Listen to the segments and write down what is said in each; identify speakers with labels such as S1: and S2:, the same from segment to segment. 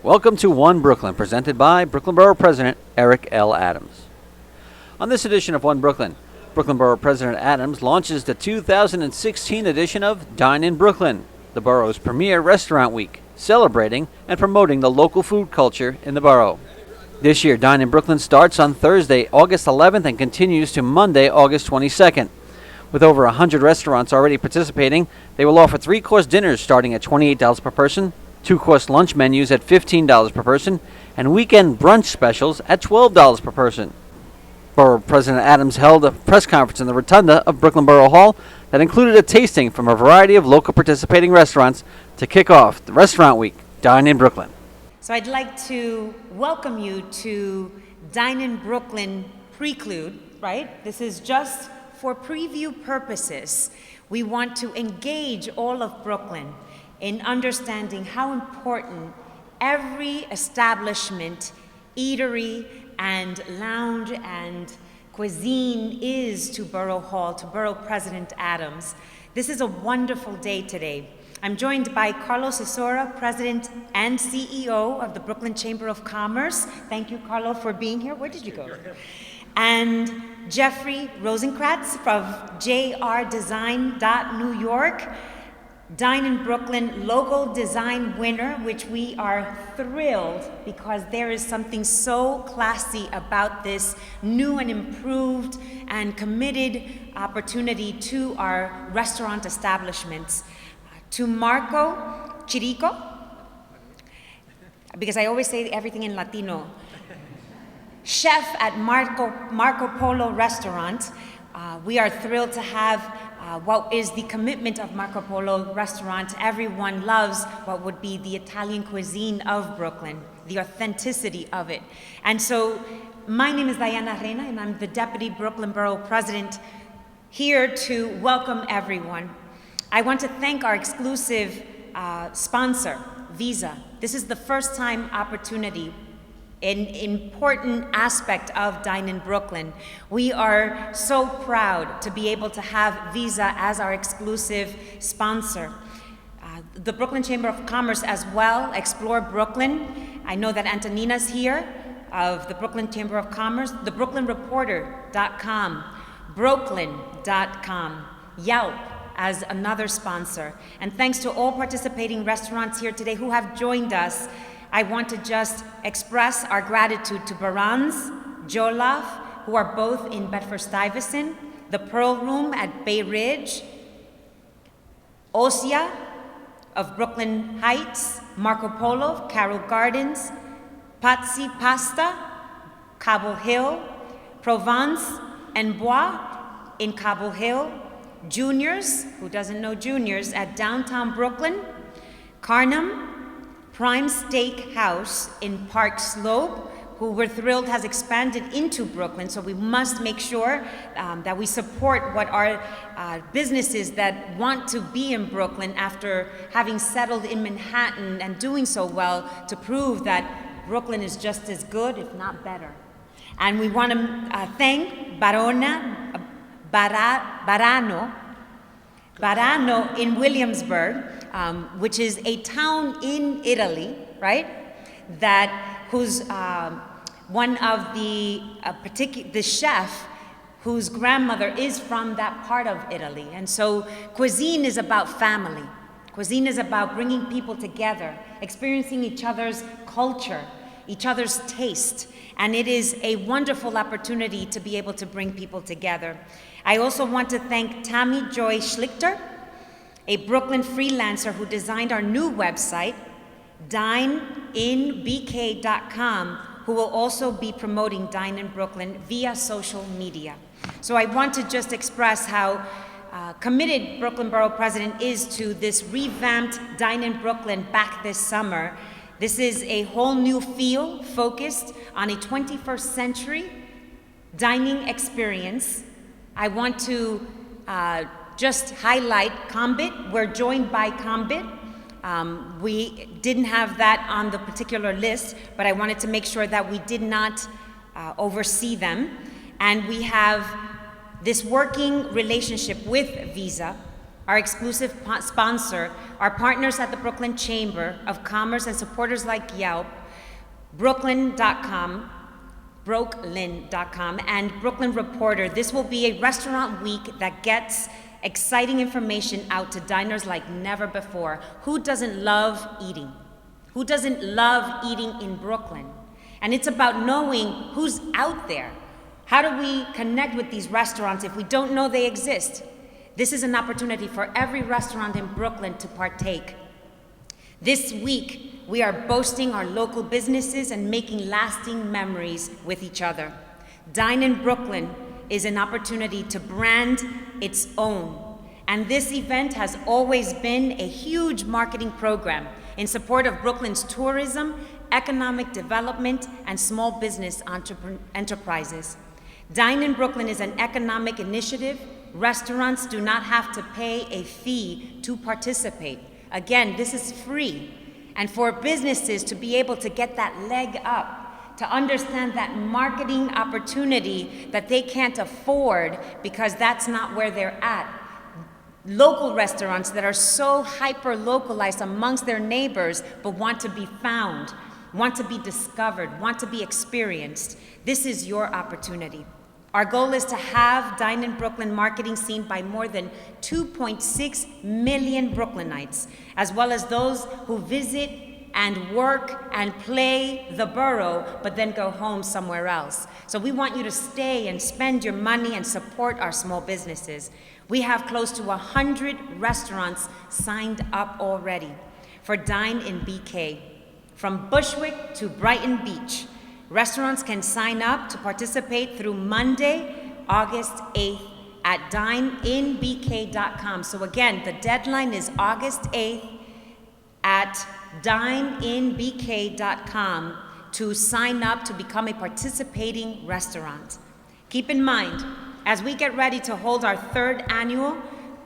S1: Welcome to One Brooklyn, presented by Brooklyn Borough President Eric L. Adams. On this edition of One Brooklyn, Brooklyn Borough President Adams launches the 2016 edition of Dine In Brooklyn, the borough's premier restaurant week, celebrating and promoting the local food culture in the borough. This year, Dine In Brooklyn starts on Thursday, August 11th and continues to Monday, August 22nd. With over 100 restaurants already participating, they will offer three-course dinners starting at $28 per person, two-course lunch menus at $15 per person, and weekend brunch specials at $12 per person. Borough President Adams held a press conference in the rotunda of Brooklyn Borough Hall that included a tasting from a variety of local participating restaurants to kick off the Restaurant Week, Dine in Brooklyn.
S2: So I'd like to welcome you to Dine in Brooklyn Preclude, right? This is just for preview purposes. We want to engage all of Brooklyn in understanding how important every establishment, eatery, and lounge and cuisine is to Borough Hall, to Borough President Adams. This is a wonderful day today. I'm joined by Carlo Scissura, President and CEO of the Brooklyn Chamber of Commerce. Thank you, Carlo, for being here. Where did you go? And Jeffrey Rosenkrantz from JRDesign.New York. Dine in Brooklyn logo design winner, which we are thrilled because there is something so classy about this new and improved and committed opportunity to our restaurant establishments. To Marco Chirico, because I always say everything in Latino, chef at Marco Polo Restaurant. We are thrilled to have what is the commitment of Marco Polo Restaurant. Everyone loves what would be the Italian cuisine of Brooklyn, the authenticity of it. And so my name is Diana Reina, and I'm the Deputy Brooklyn Borough President, here to welcome everyone. I want to thank our exclusive sponsor, Visa. This is the first time opportunity, an important aspect of Dine in Brooklyn. We are so proud to be able to have Visa as our exclusive sponsor. The Brooklyn Chamber of Commerce as well, Explore Brooklyn. I know that Antonina's here of the Brooklyn Chamber of Commerce, the BrooklynReporter.com, Brooklyn.com, Yelp as another sponsor. And thanks to all participating restaurants here today who have joined us. I want to just express our gratitude to Baran's, Jollof, who are both in Bedford-Stuyvesant, the Pearl Room at Bay Ridge, Osia of Brooklyn Heights, Marco Polo, Carroll Gardens, Pazzi Pasta, Cobble Hill, Provence and Bois in Cobble Hill, Juniors, who doesn't know Juniors, at downtown Brooklyn, Carnum, Prime Steak House in Park Slope, who we're thrilled has expanded into Brooklyn, so we must make sure that we support what our businesses that want to be in Brooklyn after having settled in Manhattan and doing so well to prove that Brooklyn is just as good, if not better. And we want to thank Barano in Williamsburg, which is a town in Italy, right? Who's one of the chef whose grandmother is from that part of Italy. And so cuisine is about family. Cuisine is about bringing people together, experiencing each other's culture, each other's taste. And it is a wonderful opportunity to be able to bring people together. I also want to thank Tammy Joy Schlichter, a Brooklyn freelancer who designed our new website, dineinbk.com, who will also be promoting Dine in Brooklyn via social media. So I want to just express how committed Brooklyn Borough President is to this revamped Dine in Brooklyn back this summer. This is a whole new feel focused on a 21st century dining experience. I want to just highlight Combit. We're joined by Combit. We didn't have that on the particular list, but I wanted to make sure that we did not oversee them. And we have this working relationship with Visa our exclusive sponsor, our partners at the Brooklyn Chamber of Commerce and supporters like Yelp, Brooklyn.com, and Brooklyn Reporter. This will be a restaurant week that gets exciting information out to diners like never before. Who doesn't love eating? Who doesn't love eating in Brooklyn? And it's about knowing who's out there. How do we connect with these restaurants if we don't know they exist? This is an opportunity for every restaurant in Brooklyn to partake. This week, we are boasting our local businesses and making lasting memories with each other. Dine in Brooklyn is an opportunity to brand its own. And this event has always been a huge marketing program in support of Brooklyn's tourism, economic development, and small business enterprises. Dine in Brooklyn is an economic initiative. Restaurants do not have to pay a fee to participate. Again, this is free. And for businesses to be able to get that leg up, to understand that marketing opportunity that they can't afford because that's not where they're at. Local restaurants that are so hyper-localized amongst their neighbors but want to be found, want to be discovered, want to be experienced. This is your opportunity. Our goal is to have Dine in Brooklyn marketing seen by more than 2.6 million Brooklynites, as well as those who visit and work and play the borough, but then go home somewhere else. So we want you to stay and spend your money and support our small businesses. We have close to 100 restaurants signed up already for Dine in BK. From Bushwick to Brighton Beach, restaurants can sign up to participate through Monday, August 8th at dineinbk.com. So again, the deadline is August 8th at dineinbk.com to sign up to become a participating restaurant. Keep in mind, as we get ready to hold our third annual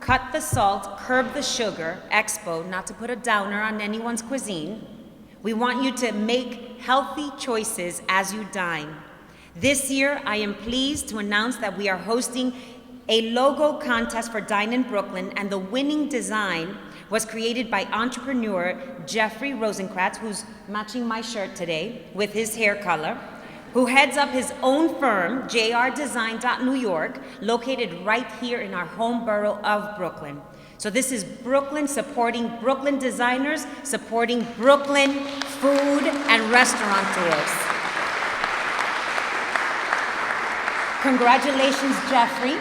S2: Cut the Salt, Curb the Sugar Expo, not to put a downer on anyone's cuisine, we want you to make healthy choices as you dine. This year, I am pleased to announce that we are hosting a logo contest for Dine in Brooklyn, and the winning design was created by entrepreneur Jeffrey Rosenkrantz, who's matching my shirt today with his hair color, who heads up his own firm, JRDesign.New York, located right here in our home borough of Brooklyn. So this is Brooklyn supporting Brooklyn designers, supporting Brooklyn food and restaurateurs. Congratulations, Jeffrey.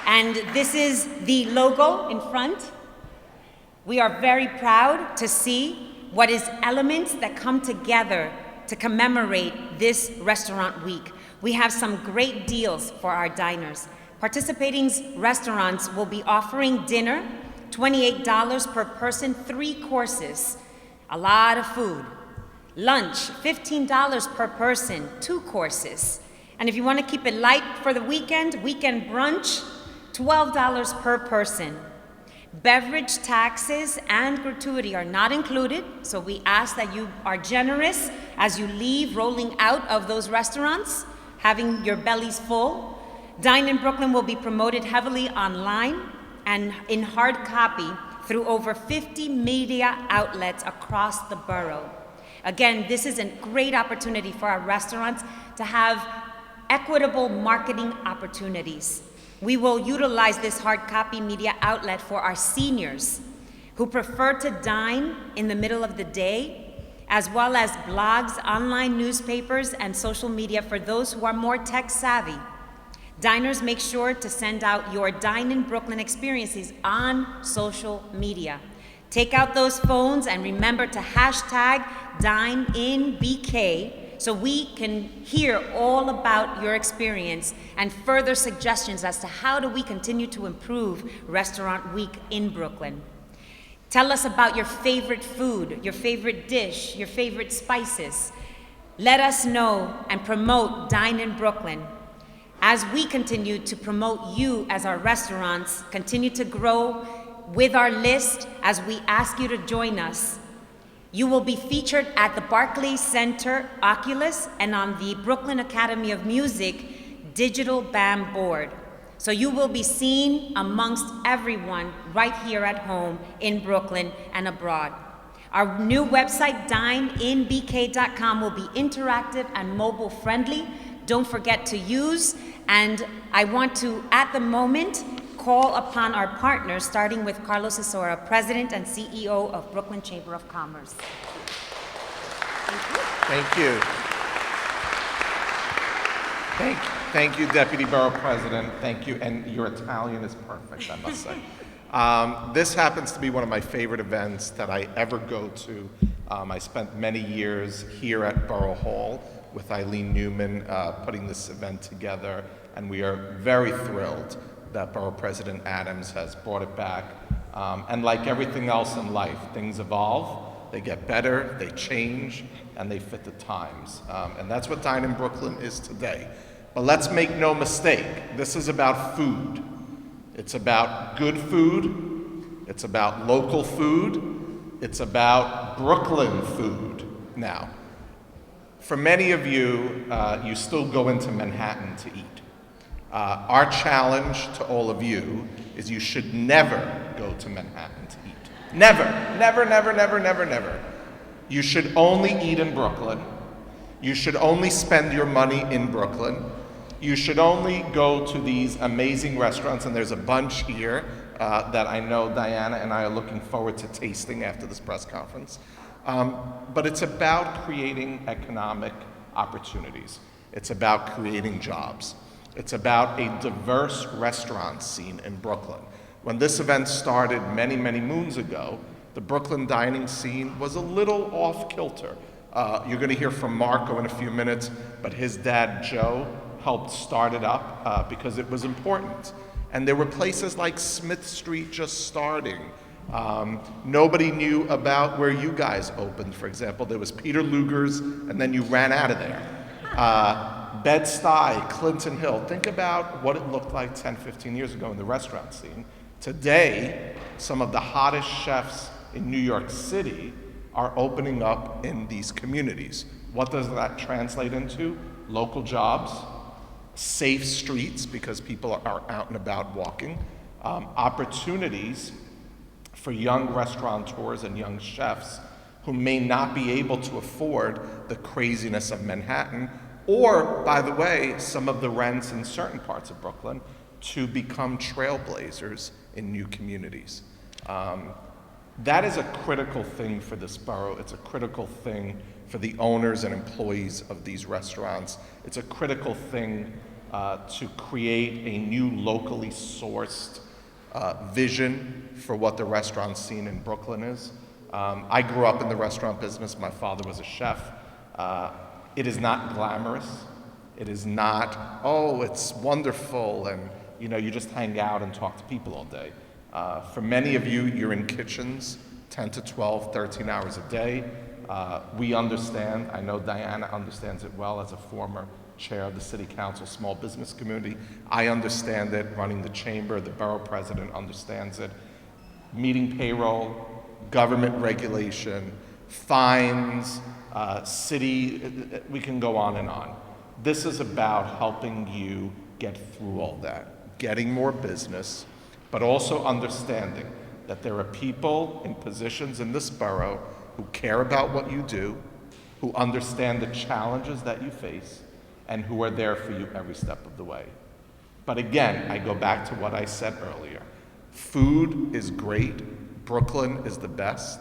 S2: And this is the logo in front. We are very proud to see what is elements that come together to commemorate this restaurant week. We have some great deals for our diners. Participating restaurants will be offering dinner, $28 per person, 3 courses, a lot of food. Lunch, $15 per person, 2 courses. And if you want to keep it light for the weekend brunch, $12 per person. Beverage taxes and gratuity are not included, so we ask that you are generous as you leave rolling out of those restaurants, having your bellies full. Dine in Brooklyn will be promoted heavily online and in hard copy through over 50 media outlets across the borough. Again, this is a great opportunity for our restaurants to have equitable marketing opportunities. We will utilize this hard copy media outlet for our seniors who prefer to dine in the middle of the day, as well as blogs, online newspapers, and social media for those who are more tech savvy. Diners, make sure to send out your Dine in Brooklyn experiences on social media. Take out those phones and remember to hashtag DineInBK so we can hear all about your experience and further suggestions as to how do we continue to improve Restaurant Week in Brooklyn. Tell us about your favorite food, your favorite dish, your favorite spices. Let us know and promote Dine in Brooklyn. As we continue to promote you as our restaurants continue to grow with our list, as we ask you to join us, you will be featured at the Barclays Center Oculus and on the Brooklyn Academy of Music Digital BAM board. So you will be seen amongst everyone right here at home in Brooklyn and abroad. Our new website, dineinbk.com, will be interactive and mobile friendly. Don't forget to use, and I want to, at the moment, call upon our partners, starting with Carlo Scissura, President and CEO of Brooklyn Chamber of Commerce.
S3: Thank you. Thank you, Deputy Borough President. Thank you, and your Italian is perfect, I must say. This happens to be one of my favorite events that I ever go to. I spent many years here at Borough Hall with Eileen Newman putting this event together, and we are very thrilled that Borough President Adams has brought it back. And like everything else in life, things evolve, they get better, they change, and they fit the times. And that's what Dine In Brooklyn is today. But let's make no mistake, this is about food. It's about good food, it's about local food, it's about Brooklyn food. Now, for many of you, you still go into Manhattan to eat. Our challenge to all of you is you should never go to Manhattan to eat. Never, never, never, never, never, never. You should only eat in Brooklyn. You should only spend your money in Brooklyn. You should only go to these amazing restaurants, and there's a bunch here that I know Diana and I are looking forward to tasting after this press conference. But it's about creating economic opportunities. It's about creating jobs. It's about a diverse restaurant scene in Brooklyn. When this event started many, many moons ago, the Brooklyn dining scene was a little off kilter. You're gonna hear from Marco in a few minutes, but his dad, Joe, helped start it up because it was important. And there were places like Smith Street just starting. Nobody knew about where you guys opened, for example. There was Peter Luger's, and then you ran out of there. Bed-Stuy, Clinton Hill. Think about what it looked like 10, 15 years ago in the restaurant scene. Today, some of the hottest chefs in New York City are opening up in these communities. What does that translate into? Local jobs, safe streets because people are out and about walking, opportunities for young restaurateurs and young chefs who may not be able to afford the craziness of Manhattan, or, by the way, some of the rents in certain parts of Brooklyn, to become trailblazers in new communities. That is a critical thing for this borough. It's a critical thing for the owners and employees of these restaurants. It's a critical thing to create a new locally sourced vision for what the restaurant scene in Brooklyn is. I grew up in the restaurant business. My father was a chef. It is not glamorous. It is not, oh, it's wonderful, and you just hang out and talk to people all day. For many of you, you're in kitchens 10 to 12, 13 hours a day. We understand, I know Diana understands it well as a former chair of the City Council Small Business Community. I understand it, running the chamber, the borough president understands it. Meeting payroll, government regulation, fines, city, we can go on and on. This is about helping you get through all that, getting more business, but also understanding that there are people in positions in this borough who care about what you do, who understand the challenges that you face, and who are there for you every step of the way. But again, I go back to what I said earlier. Food is great. Brooklyn is the best.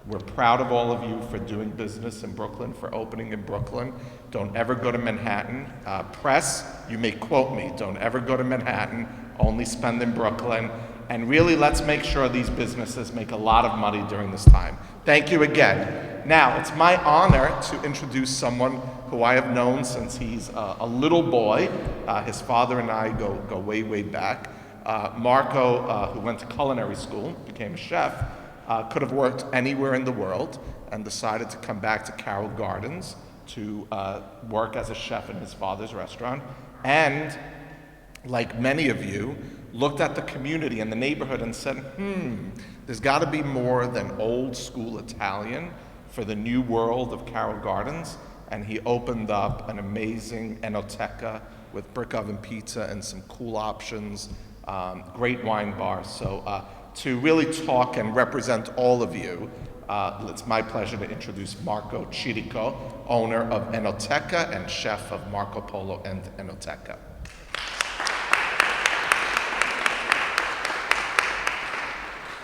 S3: We're proud of all of you for doing business in Brooklyn, for opening in Brooklyn. Don't ever go to Manhattan. Press, you may quote me, don't ever go to Manhattan, only spend in Brooklyn. And really, let's make sure these businesses make a lot of money during this time. Thank you again. Now, it's my honor to introduce someone who I have known since he's a little boy. His father and I go way, way back. Marco, who went to culinary school, became a chef, could have worked anywhere in the world and decided to come back to Carroll Gardens to work as a chef in his father's restaurant. And like many of you, looked at the community and the neighborhood and said, there's got to be more than old school Italian for the new world of Carroll Gardens. And he opened up an amazing enoteca with brick oven pizza and some cool options, great wine bar. So to really talk and represent all of you, it's my pleasure to introduce Marco Chirico, owner of Enoteca and chef of Marco Polo and Enoteca.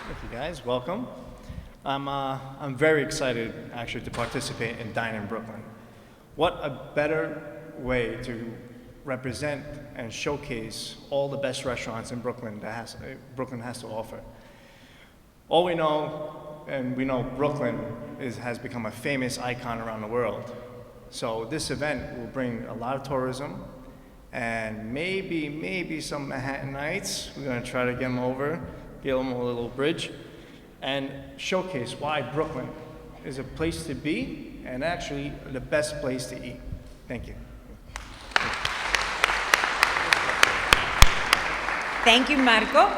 S4: Thank you guys, welcome. I'm very excited actually to participate in Dine in Brooklyn. What a better way to represent and showcase all the best restaurants in Brooklyn that Brooklyn has to offer. All we know, and we know Brooklyn has become a famous icon around the world. So this event will bring a lot of tourism and maybe some Manhattanites. We're gonna try to get them over, give them a little bridge, and showcase why Brooklyn is a place to be and actually the best place to eat. Thank you.
S2: Thank you, Marco.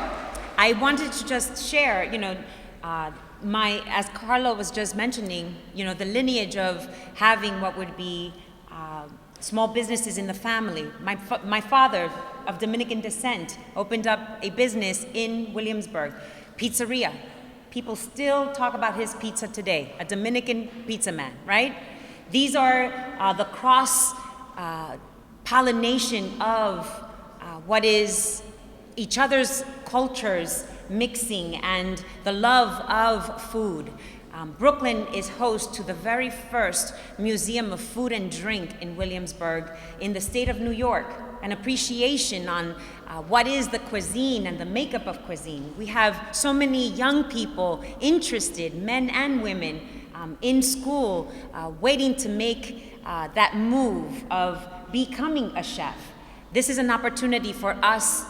S2: I wanted to just share, as Carlo was just mentioning, the lineage of having what would be small businesses in the family. My father, of Dominican descent, opened up a business in Williamsburg, pizzeria. People still talk about his pizza today, a Dominican pizza man, right? These are the cross pollination of what is each other's cultures mixing and the love of food. Brooklyn is host to the very first Museum of Food and Drink in Williamsburg in the state of New York, an appreciation on what is the cuisine and the makeup of cuisine. We have so many young people interested, men and women, in school, waiting to make that move of becoming a chef. This is an opportunity for us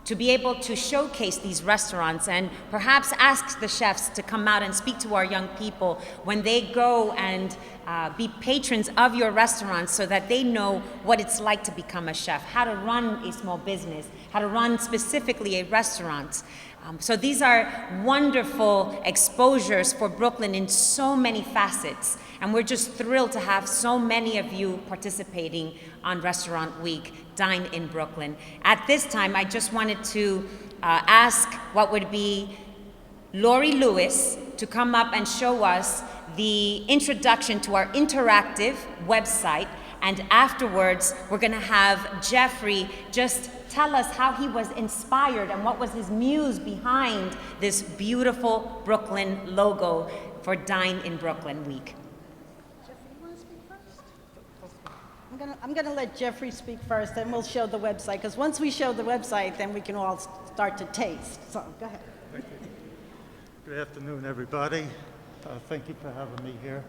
S2: to be able to showcase these restaurants and perhaps ask the chefs to come out and speak to our young people when they go and be patrons of your restaurants so that they know what it's like to become a chef, how to run a small business, how to run specifically a restaurant. So these are wonderful exposures for Brooklyn in so many facets. And we're just thrilled to have so many of you participating on Restaurant Week, Dine in Brooklyn. At this time, I just wanted to ask what would be Lori Lewis to come up and show us the introduction to our interactive website. And afterwards, we're gonna have Jeffrey just tell us how he was inspired and what was his muse behind this beautiful Brooklyn logo for Dine in Brooklyn Week.
S5: Jeffrey, you want to speak first? I'm gonna let Jeffrey speak first, then we'll show the website, because once we show the website, then we can all start to taste. So, go ahead.
S6: Thank you. Good afternoon, everybody. Thank you for having me here.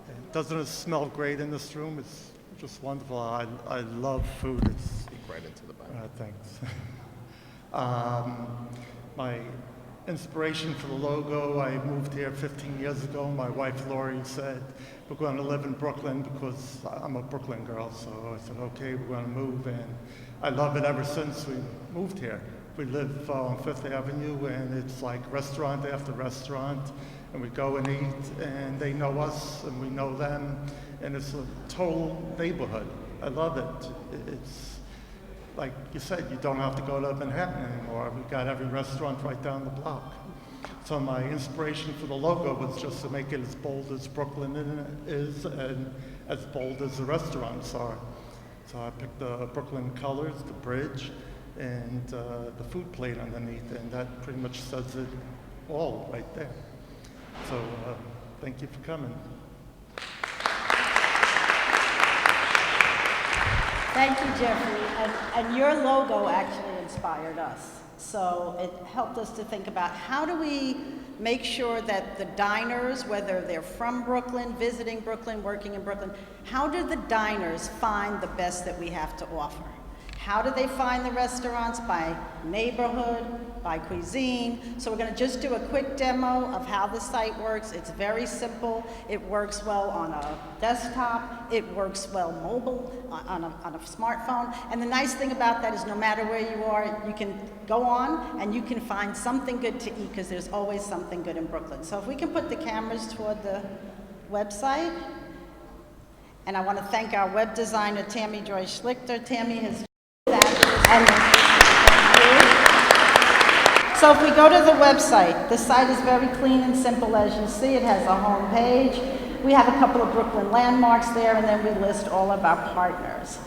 S6: And doesn't it smell great in this room? It's just wonderful. I love food.
S3: Speak right into the mic.
S6: Thanks. My inspiration for the logo, I moved here 15 years ago. My wife Lori said, we're going to live in Brooklyn because I'm a Brooklyn girl. So I said, okay, we're going to move. And I love it ever since we moved here. We live on Fifth Avenue, and it's like restaurant after restaurant. And we go and eat, and they know us, and we know them. And it's a total neighborhood. I love it. It's like you said, you don't have to go to Manhattan anymore. We've got every restaurant right down the block. So my inspiration for the logo was just to make it as bold as Brooklyn is and as bold as the restaurants are. So I picked the Brooklyn colors, the bridge, and the food plate underneath, and that pretty much says it all right there. So thank you for coming.
S5: Thank you, Jeffrey. And your logo actually inspired us. So it helped us to think about how do we make sure that the diners, whether they're from Brooklyn, visiting Brooklyn, working in Brooklyn, how do the diners find the best that we have to offer? How do they find the restaurants? By neighborhood, by cuisine. So we're going to just do a quick demo of how the site works. It's very simple. It works well on a desktop. It works well mobile, on a smartphone. And the nice thing about that is no matter where you are, you can go on and you can find something good to eat because there's always something good in Brooklyn. So if we can put the cameras toward the website. And I want to thank our web designer, Tammy Joy Schlichter. Tammy has So if we go to the website, the site is very clean and simple as you see. It has a home page. We have a couple of Brooklyn landmarks there, and then we list all of our partners.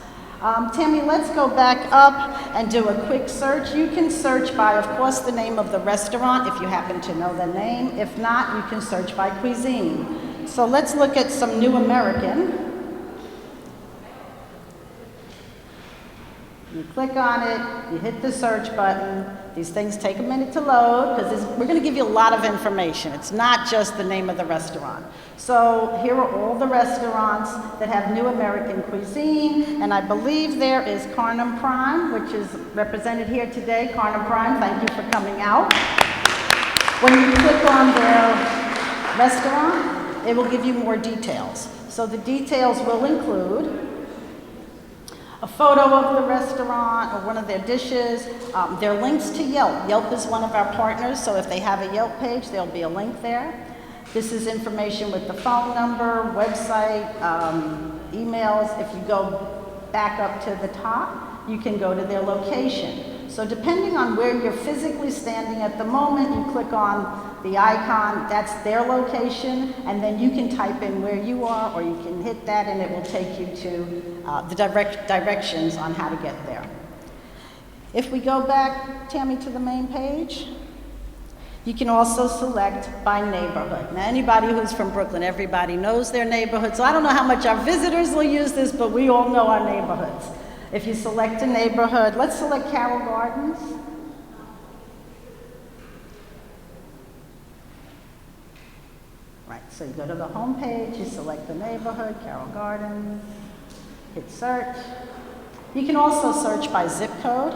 S5: Tammy, let's go back up and do a quick search. You can search by, of course, the name of the restaurant if you happen to know the name. If not, you can search by cuisine. So let's look at some New American. You click on it, you hit the search button. These things take a minute to load because we're going to give you a lot of information. It's not just the name of the restaurant. So here are all the restaurants that have New American cuisine, and I believe there is Carnum Prime, which is represented here today. Carnum Prime, thank you for coming out. When you click on their restaurant, it will give you more details. So the details will include a photo of the restaurant or one of their dishes. There are links to Yelp. Yelp is one of our partners, so if they have a Yelp page, there'll be a link there. This is information with the phone number, website, emails. If you go back up to the top, you can go to their location. So depending on where you're physically standing at the moment, you click on the icon, that's their location, and then you can type in where you are, or you can hit that and it will take you to the directions on how to get there. If we go back, Tammy, to the main page, you can also select by neighborhood. Now, anybody who's from Brooklyn, everybody knows their neighborhood, so I don't know how much our visitors will use this, but we all know our neighborhoods. If you select a neighborhood, let's select Carroll Gardens. Right, so you go to the home page, you select the neighborhood, Carroll Gardens, hit search. You can also search by zip code.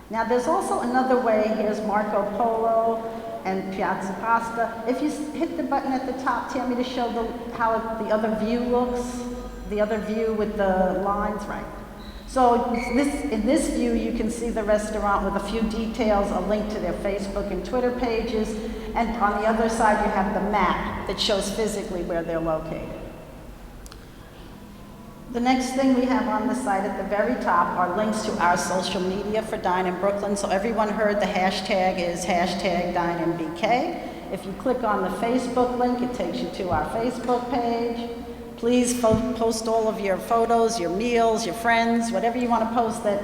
S5: Now there's also another way. Here's Marco Polo and Piazza Pasta. If you hit the button at the top, Tammy, to show how the other view looks, the other view with the lines, right? So in this view, you can see the restaurant with a few details, a link to their Facebook and Twitter pages, and on the other side, you have the map that shows physically where they're located. The next thing we have on the site at the very top are links to our social media for Dine in Brooklyn. So everyone heard the hashtag is hashtag DineInBK. If you click on the Facebook link, it takes you to our Facebook page. Please post all of your photos, your meals, your friends, whatever you want to post that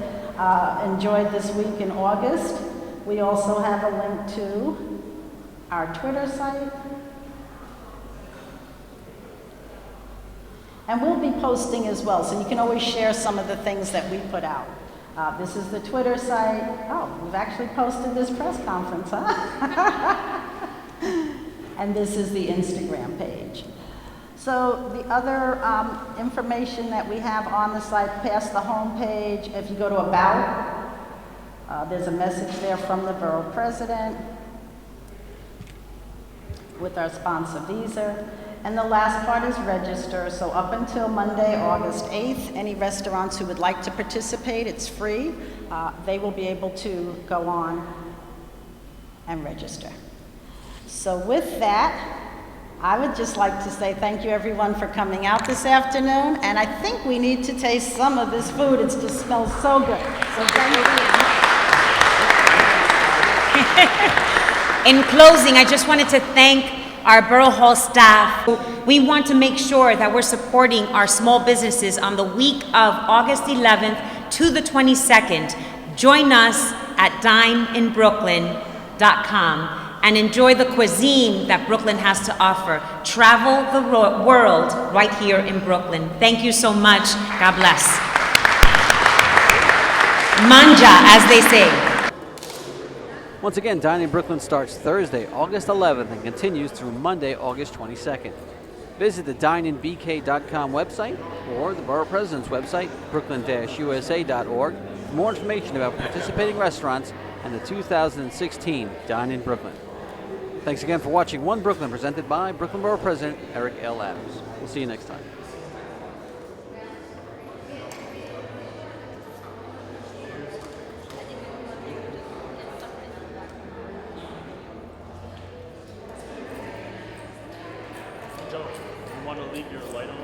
S5: enjoyed this week in August. We also have a link to our Twitter site. And we'll be posting as well, so you can always share some of the things that we put out. This is the Twitter site. Oh, we've actually posted this press conference, huh? And this is the Instagram page. So the other information that we have on the site past the home page, if you go to About, there's a message there from the Borough President with our sponsor Visa. And the last part is register. So up until Monday, August 8th, any restaurants who would like to participate, it's free. They will be able to go on and register. So with that, I would just like to say thank you everyone for coming out this afternoon. And I think we need to taste some of this food. It just smells so good. So thank you.
S2: In closing, I just wanted to thank our Borough Hall staff. We want to make sure that we're supporting our small businesses on the week of August 11th to the 22nd. Join us at dineinbrooklyn.com and enjoy the cuisine that Brooklyn has to offer. Travel the world right here in Brooklyn. Thank you so much. God bless. Manja, as they say.
S1: Once again, Dine in Brooklyn starts Thursday, August 11th and continues through Monday, August 22nd. Visit the dineinbk.com website or the Borough President's website, brooklyn-usa.org, for more information about participating restaurants and the 2016 Dine in Brooklyn. Thanks again for watching One Brooklyn, presented by Brooklyn Borough President Eric L. Adams. We'll see you next time.
S7: Joe, you want to leave your light on?